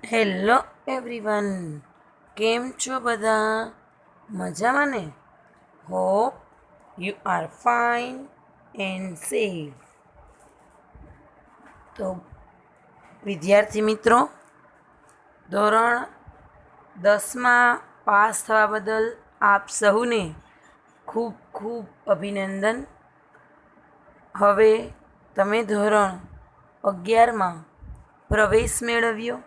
Hello everyone, કેમ છો બધા? મજામાં ને? Hope you are fine and safe. તો વિદ્યાર્થી મિત્રો, ધોરણ 10માં પાસ થવા બદલ આપ સહુને ખૂબ ખૂબ અભિનંદન. હવે તમે ધોરણ 11માં પ્રવેશ મેળવ્યો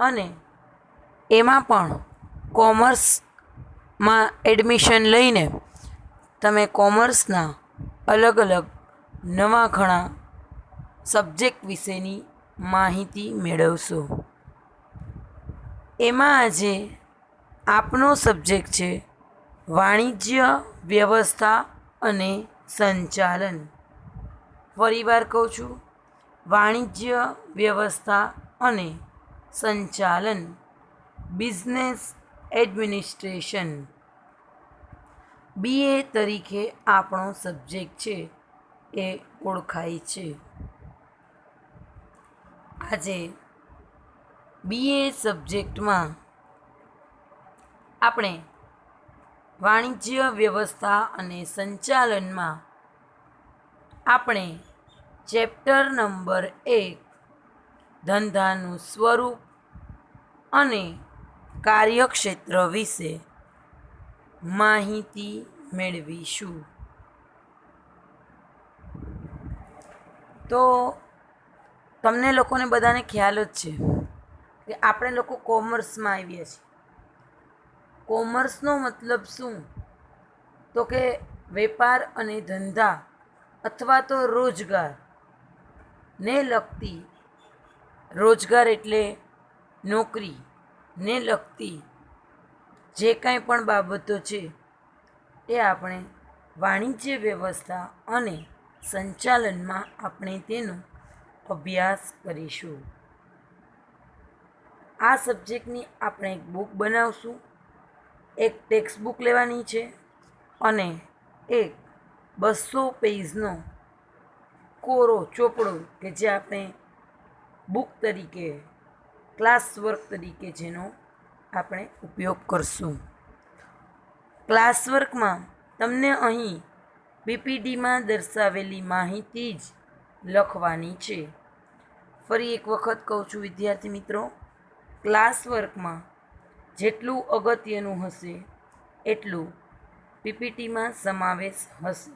અને એમાં પણ કોમર્સમાં એડમિશન લઈને તમે કોમર્સના અલગ અલગ નવા ઘણા સબ્જેક્ટ વિશેની માહિતી મેળવશો. એમાં આજે આપનો સબ્જેક્ટ છે વાણિજ્ય વ્યવસ્થા અને સંચાલન. ફરીવાર કહું છું, વાણિજ્ય વ્યવસ્થા અને સંચાલન, બિઝનેસ એડમિનિસ્ટ્રેશન. BA તરીકે આપણો સબ્જેક્ટ છે એ ઓળખાય છે. આજે BA સબ્જેક્ટમાં આપણે વાણિજ્ય વ્યવસ્થા અને સંચાલનમાં આપણે ચેપ્ટર નંબર 1 ધંધાનું સ્વરૂપ અને કાર્યક્ષેત્ર વિશે માહિતી મેળવીશું. તો તમને લોકોને બધાને ખ્યાલ જ છે કે આપણે લોકો કોમર્સમાં આવ્યા છીએ. કોમર્સનો મતલબ શું? તો કે વેપાર અને ધંધા અથવા તો રોજગારને લગતી, રોજગાર એટલે નોકરી ને લગતી જે કાંઈ પણ બાબતો છે એ આપણે વાણિજ્ય વ્યવસ્થા અને સંચાલનમાં આપણે તેનો અભ્યાસ કરીશું. આ સબ્જેક્ટની આપણે એક બુક બનાવશું, એક ટેક્સ્ટ બુક લેવાની છે અને એક 200 પેજનો કોરો ચોપડો કે જે આપણે બુક તરીકે, ક્લાસ વર્ક તરીકે જેનો આપણે ઉપયોગ કરશું. ક્લાસ વર્કમાં તમને અહીં PPTમાં દર્શાવેલી માહિતી જ લખવાની છે. ફરી એક વખત કહું છું વિદ્યાર્થી મિત્રો, ક્લાસ વર્કમાં જેટલું અગત્યનું હશે એટલું PPTમાં સમાવેશ હશે.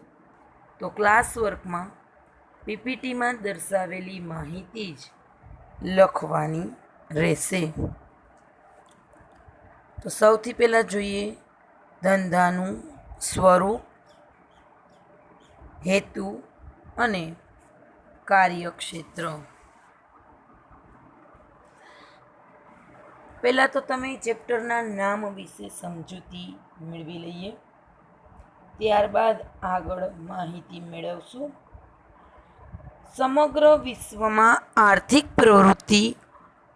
તો ક્લાસ વર્કમાં PPTમાં દર્શાવેલી માહિતી જ લખવાની રહેશે. તો સૌથી પહેલાં જોઈએ ધંધાનું સ્વરૂપ, હેતુ અને કાર્યક્ષેત્ર. પહેલાં તો તમે ચેપ્ટરના નામ વિશે સમજૂતી મેળવી લઈએ, ત્યારબાદ આગળ માહિતી મેળવશું. સમગ્ર વિશ્વમાં આર્થિક પ્રવૃત્તિ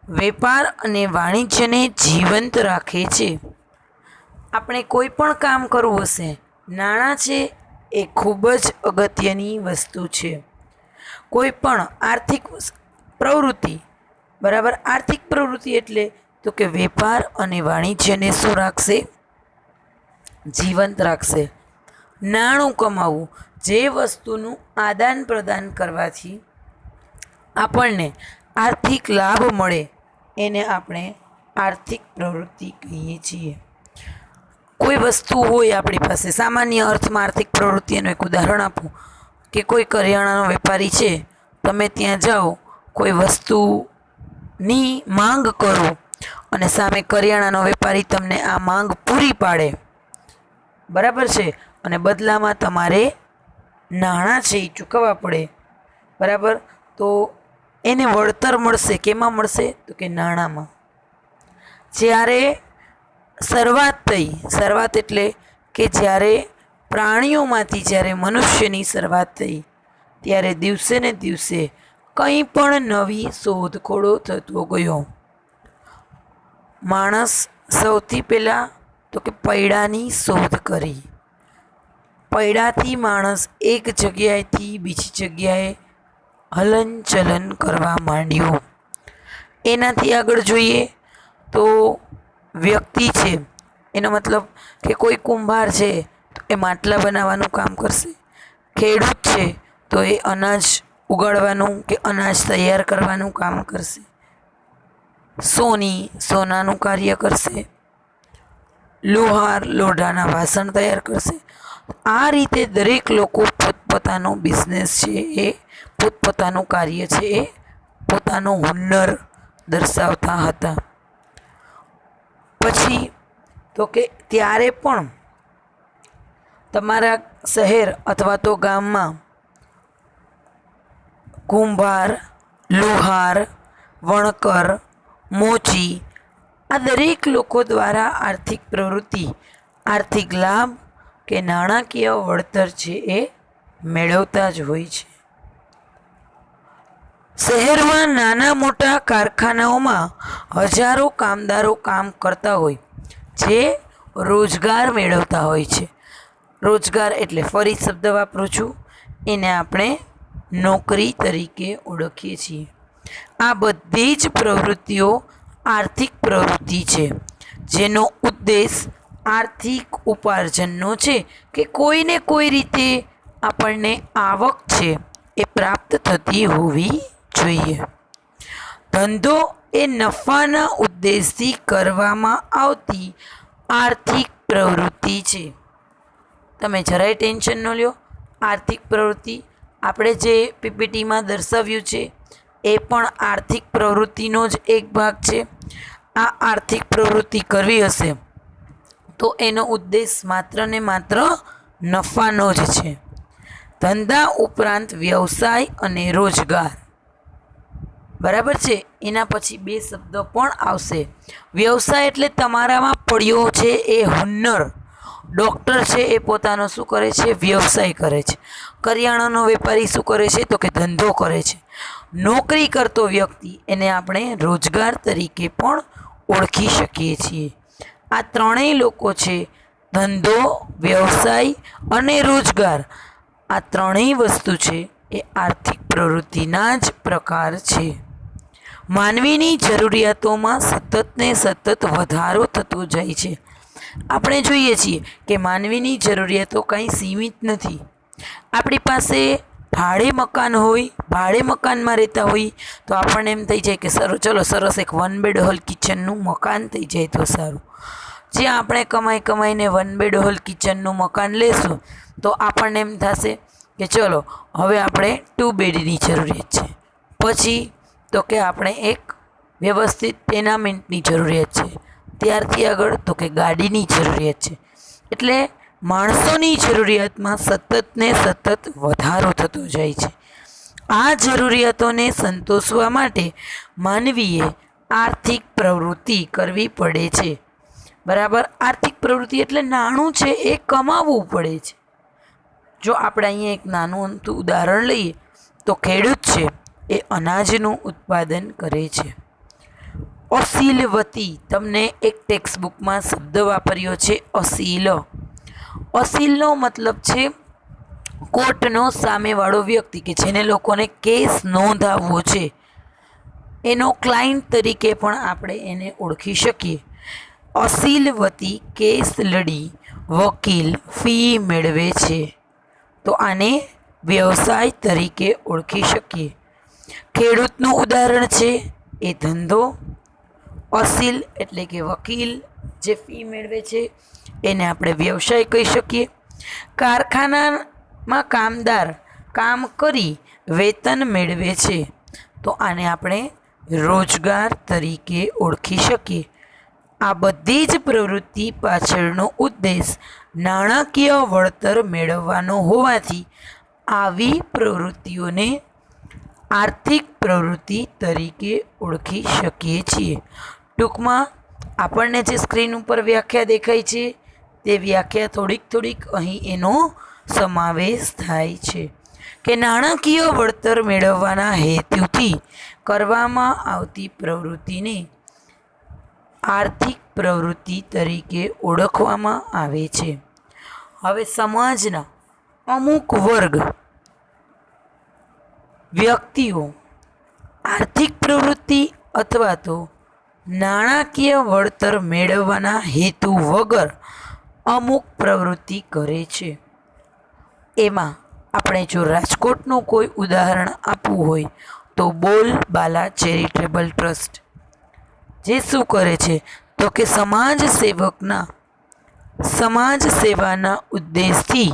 વેપાર અને વાણિજ્યને જીવંત રાખે છે. આપણે કોઈ પણ કામ કરવું હશે, નાણાં છે એ ખૂબ જ અગત્યની વસ્તુ છે. કોઈ પણ આર્થિક પ્રવૃત્તિ, બરાબર, આર્થિક પ્રવૃત્તિ એટલે તો કે વેપાર અને વાણિજ્યને શું રાખશે? જીવંત રાખશે. નાણું કમાવવું, જે વસ્તુનું આદાન પ્રદાન કરવાથી આપણને આર્થિક લાભ મળે એને આપણે આર્થિક પ્રવૃત્તિ કહીએ છીએ. કોઈ વસ્તુ હોય આપણી પાસે, સામાન્ય અર્થમાં આર્થિક પ્રવૃત્તિ, એનું એક ઉદાહરણ આપું કે કોઈ કરિયાણાનો વેપારી છે, તમે ત્યાં જાઓ, કોઈ વસ્તુની માંગ કરો અને સામે કરિયાણાનો વેપારી તમને આ માંગ પૂરી પાડે, બરાબર છે, અને બદલામાં તમારે નાણાં છે એ ચૂકવવા પડે, બરાબર, તો એને વળતર મળશે. કેમાં મળશે? તો કે નાણાંમાં. જ્યારે શરૂઆત એટલે કે જ્યારે પ્રાણીઓમાંથી જ્યારે મનુષ્યની શરૂઆત થઈ, ત્યારે દિવસે ને દિવસે કંઈ પણ નવી શોધખોળો થતો ગયો. માણસ સૌથી પહેલાં તો કે પૈડાની શોધ કરી. પૈડાથી માણસ એક જગ્યાએથી બીજી જગ્યાએ હલનચલન કરવા માંડ્યો. એનાથી આગળ જોઈએ તો વ્યક્તિ છે, એનો મતલબ કે કોઈ કુંભાર છે તો એ માટલા બનાવવાનું કામ કરશે. ખેડૂત છે તો એ અનાજ ઉગાડવાનું કે અનાજ તૈયાર કરવાનું કામ કરશે. સોનાનું કાર્ય કરશે. લુહાર લોઢાના વાસણ તૈયાર કરશે. આ રીતે દરેક લોકો પોતપોતાનો બિઝનેસ છે એ પોતપોતાનું કાર્ય છે એ પોતાનો હુનર દર્શાવતા હતા. પછી તો કે ત્યારે પણ તમારા શહેર અથવા તો ગામમાં કુંભાર, લુહાર, વણકર, મોચી આ દરેક લોકો દ્વારા આર્થિક પ્રવૃત્તિ, આર્થિક લાભ કે નાણાકીય વળતર છે એ મેળવતા જ હોય છે. શહેરમાં નાના મોટા કારખાનાઓમાં હજારો કામદારો કામ કરતા હોય, જે રોજગાર મેળવતા હોય છે. રોજગાર એટલે ફરી શબ્દ વાપરું છું, એને આપણે નોકરી તરીકે ઓળખીએ છીએ. આ બધી જ પ્રવૃત્તિઓ આર્થિક પ્રવૃત્તિ છે, જેનો ઉદ્દેશ આર્થિક ઉપાર્જનનો છે કે કોઈને કોઈ રીતે આપણને આવક છે એ પ્રાપ્ત થતી હોવી જોઈએ. ધંધો એ નફાના ઉદ્દેશથી કરવામાં આવતી આર્થિક પ્રવૃત્તિ છે. તમે જરાય ટેન્શન ન લ્યો. આર્થિક પ્રવૃત્તિ આપણે જે પીપીટીમાં દર્શાવ્યું છે એ પણ આર્થિક પ્રવૃત્તિનો જ એક ભાગ છે. આ આર્થિક પ્રવૃત્તિ કરવી હશે તો એનો ઉદ્દેશ માત્ર ને માત્ર નફાનો જ છે. ધંધા ઉપરાંત વ્યવસાય અને રોજગાર, બરાબર છે. એના પછી બે શબ્દો પણ આવશે. વ્યવસાય એટલે તમારામાં પડ્યો છે એ હુન્નર. ડૉક્ટર છે એ પોતાનો શું કરે છે? વ્યવસાય કરે છે. કરિયાણાનો વેપારી શું કરે છે? તો કે ધંધો કરે છે. નોકરી કરતો વ્યક્તિ એને આપણે રોજગાર તરીકે પણ ઓળખી શકીએ છીએ. આ ત્રણેય લોકો છે, ધંધો, વ્યવસાય અને રોજગાર, આ ત્રણેય વસ્તુ છે એ આર્થિક પ્રવૃત્તિના જ પ્રકાર છે. માનવીની જરૂરિયાતોમાં સતત ને સતત વધારો થતો જાય છે. આપણે જોઈએ છીએ કે માનવીની જરૂરિયાતો કાંઈ સીમિત નથી. આપણી પાસે ભાડે મકાન હોય, ભાડે મકાનમાં રહેતા હોય તો આપણને એમ થઈ જાય કે ચલો સરસ એક 1 બેડ હોલ કિચનનું મકાન થઈ જાય તો સારું. જ્યાં આપણે કમાઈને 1 બેડ હોલ કિચનનું મકાન લેશું તો આપણને એમ થશે કે ચલો હવે આપણે 2 બેડની જરૂરિયાત છે. પછી તો કે આપણે એક વ્યવસ્થિત ટેનામેન્ટની જરૂરિયાત છે. ત્યારથી આગળ તો કે ગાડીની જરૂરિયાત છે. એટલે માણસોની જરૂરિયાતમાં સતત ને સતત વધારો થતો જાય છે. આ જરૂરિયાતોને સંતોષવા માટે માનવીએ આર્થિક પ્રવૃત્તિ કરવી પડે છે. બરાબર. આર્થિક પ્રવૃત્તિ એટલે નાણું છે એ કમાવવું પડે છે. જો આપણે અહીંયા એક નાનું અમથું ઉદાહરણ લઈએ તો ખેડૂત છે એ અનાજનું ઉત્પાદન કરે છે. અસીલવતી, તમને એક ટેક્સ્ટ બુકમાં શબ્દ વાપર્યો છે અસીલ. અસીલનો મતલબ છે કોર્ટનો સામેવાળો વ્યક્તિ કે જેને લોકોને કેસ નોંધાવવો છે, એનો ક્લાયન્ટ તરીકે પણ આપણે એને ઓળખી શકીએ. અસીલવતી કેસ લડી વકીલ ફી મેળવે છે તો આને વ્યવસાય તરીકે ઓળખી શકીએ. ખેડૂતનું ઉદાહરણ છે એ ધંધો. અસીલ એટલે કે વકીલ જે ફી મેળવે છે એને આપણે વ્યવસાય કહી શકીએ. કારખાનામાં કામદાર કામ કરી વેતન મેળવે છે તો આને આપણે રોજગાર તરીકે ઓળખી શકીએ. આ બધી જ પ્રવૃત્તિ પાછળનો ઉદ્દેશ નાણાકીય વળતર મેળવવાનો હોવાથી આવી પ્રવૃત્તિઓને આર્થિક પ્રવૃત્તિ તરીકે ઓળખી શકીએ છીએ. ટૂંકમાં આપણને જે સ્ક્રીન ઉપર વ્યાખ્યા દેખાય છે તે વ્યાખ્યા થોડીક અહીં એનો સમાવેશ થાય છે કે નાણાકીય વળતર મેળવવાના હેતુથી કરવામાં આવતી પ્રવૃત્તિને આર્થિક પ્રવૃત્તિ તરીકે ઓળખવામાં આવે છે. હવે સમાજના અમુક વર્ગ વ્યક્તિઓ આર્થિક પ્રવૃત્તિ અથવા તો નાણાકીય વળતર મેળવવાના હેતુ વગર અમુક પ્રવૃત્તિ કરે છે. એમાં આપણે જો રાજકોટનું કોઈ ઉદાહરણ આપવું હોય તો બોલબાલા ચેરિટેબલ ટ્રસ્ટ, જે શું કરે છે તો કે સમાજ સેવાના ઉદ્દેશથી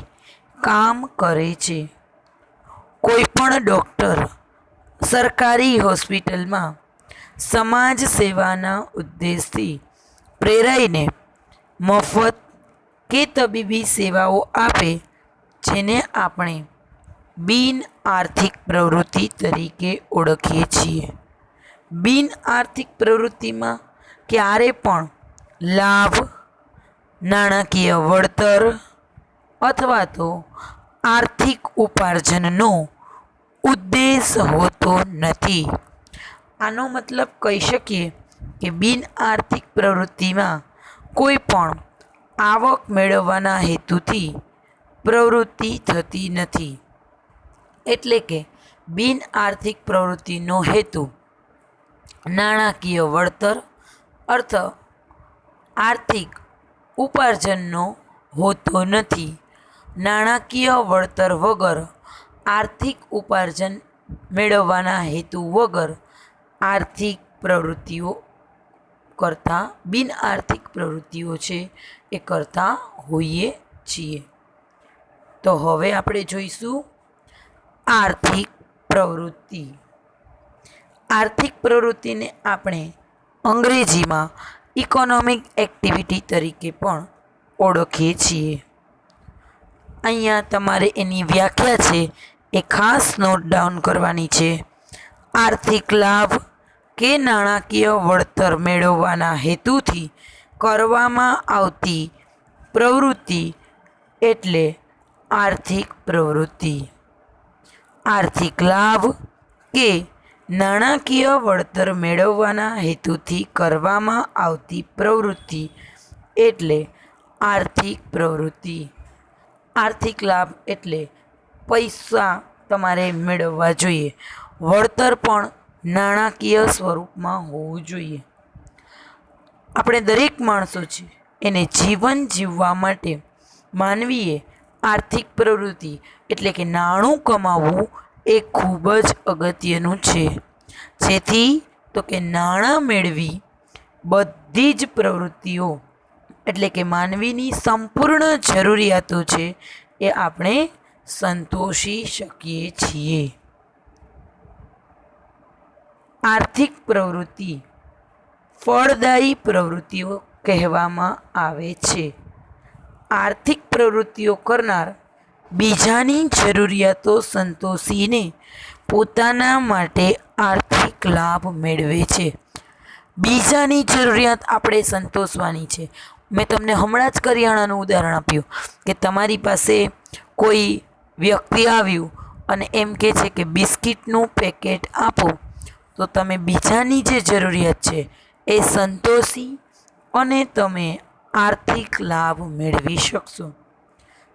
કામ કરે છે. કોઈ પણ ડૉક્ટર સરકારી હોસ્પિટલમાં સમાજ સેવાના ઉદ્દેશથી પ્રેરાઈને મફત કે તબીબી સેવાઓ આપે, જેને આપણે બિન આર્થિક પ્રવૃત્તિ તરીકે ઓળખીએ છીએ. બિન આર્થિક પ્રવૃત્તિમાં ક્યારે પણ લાભ, નાણાકીય વળતર અથવા તો આર્થિક ઉપાર્જનનો ઉદ્દેશ હોતો નથી. આનો મતલબ કહી શકીએ કે બિન આર્થિક પ્રવૃત્તિમાં કોઈ પણ આવક મેળવવાના હેતુથી પ્રવૃત્તિ થતી નથી. એટલે કે બિન આર્થિક પ્રવૃત્તિનો હેતુ નાણાકીય વળતર અર્થ આર્થિક ઉપાર્જનનો હોતો નથી. નાણાકીય વળતર વગર આર્થિક ઉપાર્જન મેળવવાના હેતુ વગર આર્થિક પ્રવૃત્તિઓ કરતા બિન આર્થિક પ્રવૃત્તિઓ છે એ કરતા હોઈએ છીએ. તો હવે આપણે જોઈશું આર્થિક પ્રવૃત્તિ. આર્થિક પ્રવૃત્તિને આપણે અંગ્રેજીમાં ઇકોનોમિક એક્ટિવિટી તરીકે પણ ઓળખીએ છીએ. અહીંયા તમારે એની વ્યાખ્યા છે એ ખાસ નોટ ડાઉન કરવાની છે. આર્થિક લાભ કે નાણાકીય વળતર મેળવવાના હેતુથી કરવામાં આવતી પ્રવૃત્તિ એટલે આર્થિક પ્રવૃત્તિ. આર્થિક લાભ કે નાણાકીય વળતર મેળવવાના હેતુથી કરવામાં આવતી પ્રવૃત્તિ એટલે આર્થિક પ્રવૃત્તિ. આર્થિક લાભ એટલે પૈસા તમારે મેળવવા જોઈએ. વળતર પણ નાણાકીય સ્વરૂપમાં હોવું જોઈએ. આપણે દરેક માણસો છે એને જીવન જીવવા માટે માનવીએ આર્થિક પ્રવૃત્તિ એટલે કે નાણું કમાવવું એ ખૂબ જ અગત્યનું છે. જેથી તો કે નાણાં મેળવી બધી જ પ્રવૃત્તિઓ એટલે કે માનવીની સંપૂર્ણ જરૂરિયાતો છે એ આપણે સંતોષી શકીએ છીએ. આર્થિક પ્રવૃત્તિ ફળદાયી પ્રવૃત્તિઓ કહેવામાં આવે છે. આર્થિક પ્રવૃત્તિઓ કરનાર બીજાની જરૂરિયાતો સંતોષીને પોતાના માટે આર્થિક લાભ મેળવે છે. બીજાની જરૂરિયાત આપણે સંતોષવાની છે. મેં તમને હમણાં જ કરિયાણાનું ઉદાહરણ આપ્યું કે તમારી પાસે કોઈ વ્યક્તિ આવ્યું અને એમ કહે છે કે બિસ્કિટનું પેકેટ આપો, તો તમે બીજાની જે જરૂરિયાત છે એ સંતોષી અને તમે આર્થિક લાભ મેળવી શકશો.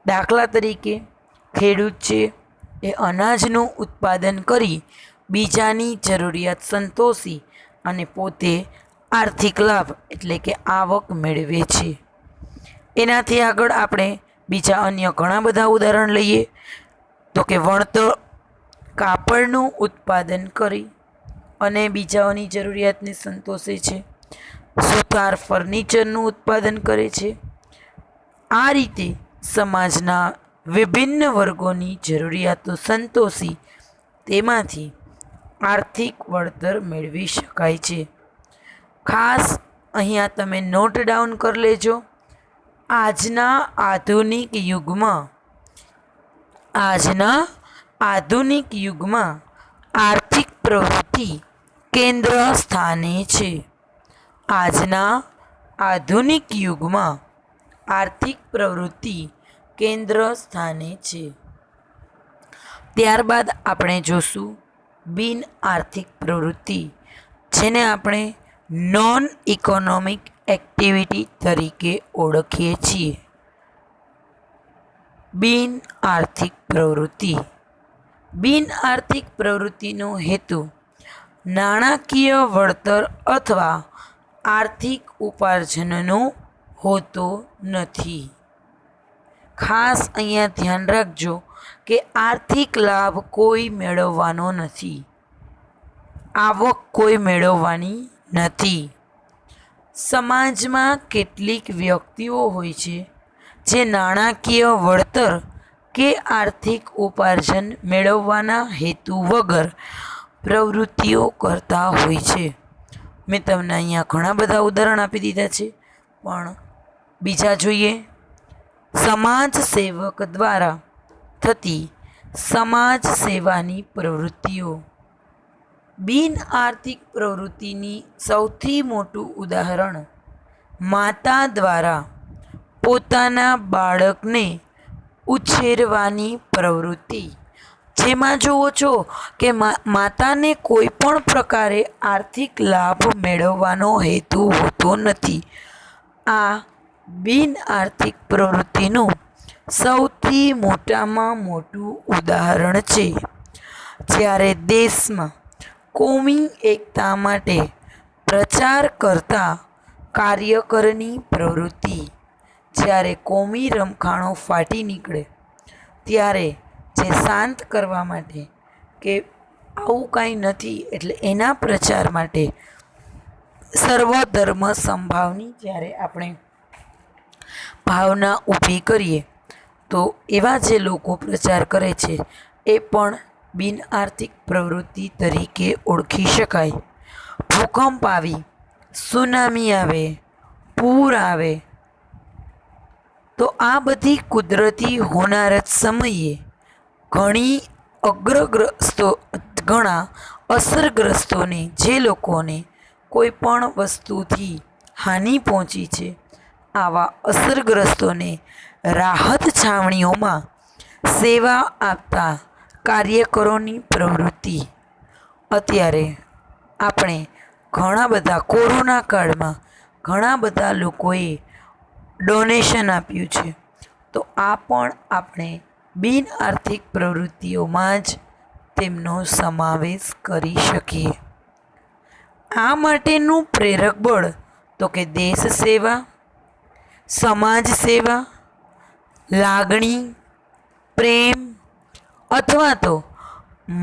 દાખલા તરીકે ખેડૂત છે એ અનાજનું ઉત્પાદન કરી બીજાની જરૂરિયાત સંતોષી અને પોતે આર્થિક લાભ એટલે કે આવક મેળવે છે. એનાથી આગળ આપણે બીજા અન્ય ઘણા બધા ઉદાહરણ લઈએ તો કે વણતર કાપડનું ઉત્પાદન કરી અને બીજાઓની જરૂરિયાતને સંતોષે છે. સુથાર ફર્નિચરનું ઉત્પાદન કરે છે. આ રીતે સમાજના વિભિન્ન વર્ગોની જરૂરિયાતો સંતોષી તેમાંથી આર્થિક વળતર મેળવી શકાય છે. ખાસ અહીંયા તમે નોટ ડાઉન કરી લેજો. આજના આધુનિક યુગમાં આર્થિક પ્રવૃત્તિ કેન્દ્ર સ્થાને છે. આજના આધુનિક યુગમાં આર્થિક પ્રવૃત્તિ કેન્દ્ર સ્થાને છે. ત્યારબાદ આપણે જોશું બિન આર્થિક પ્રવૃત્તિ, જેને આપણે નોન ઇકોનોમિક એક્ટિવિટી તરીકે ઓળખીએ છીએ. બિન આર્થિક પ્રવૃત્તિ. બિન આર્થિક પ્રવૃત્તિનો હેતુ નાણાકીય વળતર અથવા આર્થિક ઉપાર્જનનો હોતો નથી. ખાસ અહીંયા ધ્યાન રાખજો કે આર્થિક લાભ કોઈ મેળવવાનો નથી, આવક કોઈ મેળવવાની નથી. સમાજમાં કેટલીક વ્યક્તિઓ હોય છે જે નાણાકીય વળતર કે આર્થિક ઉપાર્જન મેળવવાના હેતુ વગર પ્રવૃત્તિઓ કરતા હોય છે. મેં તમને અહીંયા ઘણા બધા ઉદાહરણ આપી દીધા છે, પણ બીજા જોઈએ. સમાજ સેવક દ્વારા થતી સમાજ સેવાની પ્રવૃત્તિઓ. બિન આર્થિક પ્રવૃત્તિની સૌથી મોટું ઉદાહરણ માતા દ્વારા પોતાના બાળકને ઉછેરવાની પ્રવૃત્તિ, જેમાં જુઓ છો કે માતાને કોઈ પણ પ્રકારે આર્થિક લાભ મેળવવાનો હેતુ હોતો નથી. આ બિન આર્થિક પ્રવૃત્તિનું સૌથી મોટામાં મોટું ઉદાહરણ છે. જ્યારે દેશમાં કોમી એકતા માટે પ્રચાર કરતા કાર્યકરની પ્રવૃત્તિ, જ્યારે કોમી રમખાણો ફાટી નીકળે ત્યારે જે શાંત કરવા માટે કે આવું કાંઈ નથી એટલે એના પ્રચાર માટે સર્વધર્મ સંભાવની જ્યારે આપણે ભાવના ઊભી કરીએ તો એવા જે લોકો પ્રચાર કરે છે એ પણ બિન આર્થિક પ્રવૃત્તિ તરીકે ઓળખી શકાય. ભૂકંપ આવી, સુનામી આવે, પૂર આવે તો આ બધી કુદરતી હોનારત સમયે ઘણા અસરગ્રસ્તોને, જે લોકોને કોઈ પણ વસ્તુથી હાનિ પહોંચી છે, આવા અસરગ્રસ્તોને રાહત છાવણીઓમાં સેવા આપતા કાર્યકરોની પ્રવૃત્તિ. અત્યારે આપણે ઘણા બધા કોરોના કાળમાં ઘણા બધા લોકોએ ડોનેશન આપ્યું છે, તો આ પણ આપણે બિન આર્થિક પ્રવૃત્તિઓમાં જ તેમનો સમાવેશ કરી શકીએ. આ માટેનું પ્રેરક બળ તો કે દેશ સેવા, સમાજ સેવા, લાગણી, પ્રેમ અથવા તો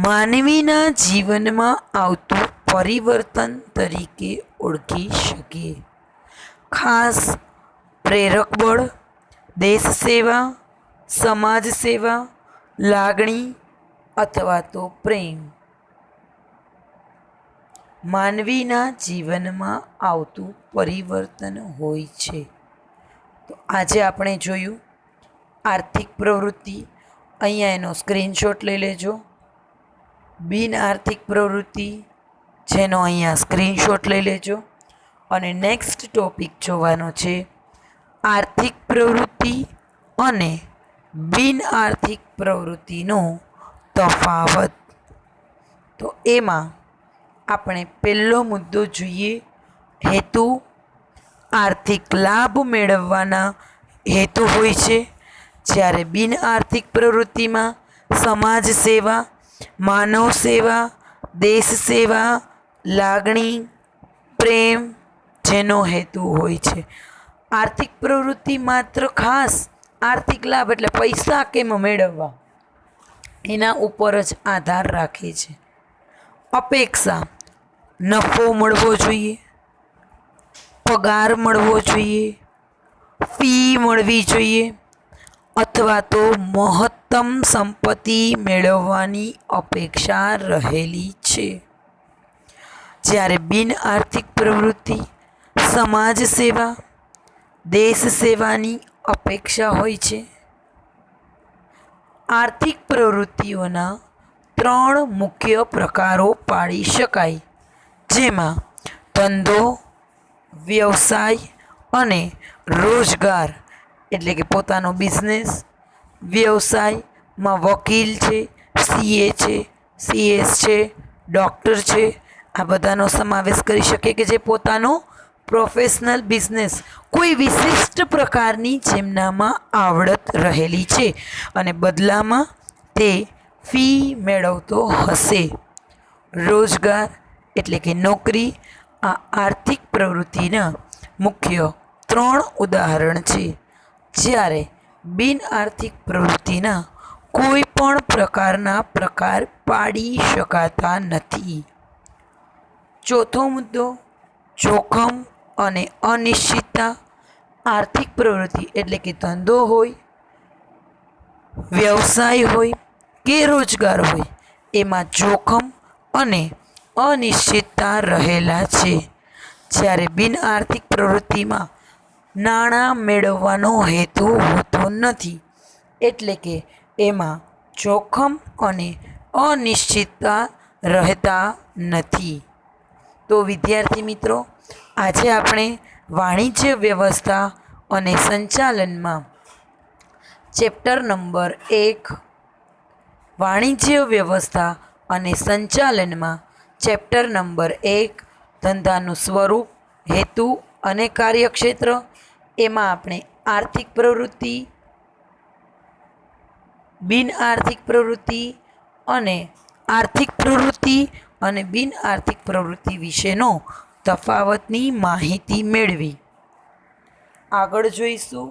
માનવીના જીવનમાં આવતું પરિવર્તન તરીકે ઓળખી શકીએ. ખાસ પ્રેરક બળ, દેશ સેવા, સમાજ સેવા, લાગણી અથવા તો પ્રેમ માનવીના જીવનમાં આવતું પરિવર્તન હોય છે. તો આજે આપણે જોયું આર્થિક પ્રવૃત્તિ. અહીંયા એનો સ્ક્રીનશોટ લઈ લેજો. બિન આર્થિક પ્રવૃત્તિ, જેનો અહીંયા સ્ક્રીનશોટ લઈ લેજો. અને નેક્સ્ટ ટોપિક જોવાનો છે આર્થિક પ્રવૃત્તિ અને બિન આર્થિક પ્રવૃત્તિનો તફાવત. તો એમાં આપણે પહેલો મુદ્દો જોઈએ, હેતુ. આર્થિક લાભ મેળવવાના હેતુ હોય છે, જ્યારે બિન આર્થિક પ્રવૃત્તિમાં સમાજ સેવા, માનવ સેવા, દેશ સેવા, લાગણી, પ્રેમ જેનો હેતુ હોય છે. આર્થિક પ્રવૃત્તિ માત્ર ખાસ આર્થિક લાભ એટલે પૈસા કેમ મેળવવા એના ઉપર જ આધાર રાખે છે. અપેક્ષા, નફો મળવો જોઈએ, પગાર મળવો જોઈએ, ફી મળવી જોઈએ અથવા તો મહત્તમ સંપત્તિ મેળવવાની અપેક્ષા રહેલી છે. જ્યારે બિન આર્થિક પ્રવૃત્તિ સમાજ સેવા, દેશ સેવાની અપેક્ષા હોય છે. આર્થિક પ્રવૃત્તિઓના 3 મુખ્ય પ્રકારો પાડી શકાય, જેમાં ધંધો, વ્યવસાય અને રોજગાર એટલે કે પોતાનો બિઝનેસ. વ્યવસાયમાં વકીલ છે, સીએ છે, સીએસ છે, ડૉક્ટર છે, આ બધાનો સમાવેશ કરી શકે કે જે પોતાનો પ્રોફેશનલ બિઝનેસ કોઈ વિશિષ્ટ પ્રકારની જેમનામાં આવડત રહેલી છે અને બદલામાં તે ફી મેળવતો હશે. રોજગાર એટલે કે નોકરી આ આર્થિક પ્રવૃત્તિના મુખ્ય 3 ઉદાહરણ છે. જ્યારે બિન આર્થિક પ્રવૃત્તિના કોઈ પણ પ્રકારના પ્રકાર પાડી શકાતા નથી. ચોથો મુદ્દો, જોખમ અને અનિશ્ચિતતા. આર્થિક પ્રવૃત્તિ એટલે કે ધંધો હોય, વ્યવસાય હોય કે રોજગાર હોય, એમાં જોખમ અને અનિશ્ચિતતા રહેલા છે. જ્યારે બિન આર્થિક પ્રવૃત્તિમાં નાણાં મેળવવાનો હેતુ હોતો નથી, એટલે કે એમાં જોખમ અને અનિશ્ચિતતા રહેતા નથી. તો વિદ્યાર્થી મિત્રો, આજે આપણે વાણિજ્ય વ્યવસ્થા અને સંચાલનમાં ચેપ્ટર નંબર 1 વાણિજ્ય વ્યવસ્થા અને સંચાલનમાં ચેપ્ટર નંબર 1 ધંધાનું સ્વરૂપ, હેતુ અને કાર્યક્ષેત્ર, એમાં આપણે આર્થિક પ્રવૃત્તિ, બિન આર્થિક પ્રવૃત્તિ અને બિન આર્થિક પ્રવૃત્તિ વિશેનો તફાવતની માહિતી મેળવી. આગળ જોઈશું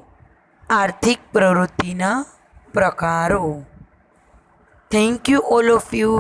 આર્થિક પ્રવૃત્તિના પ્રકારો. Thank you all of you.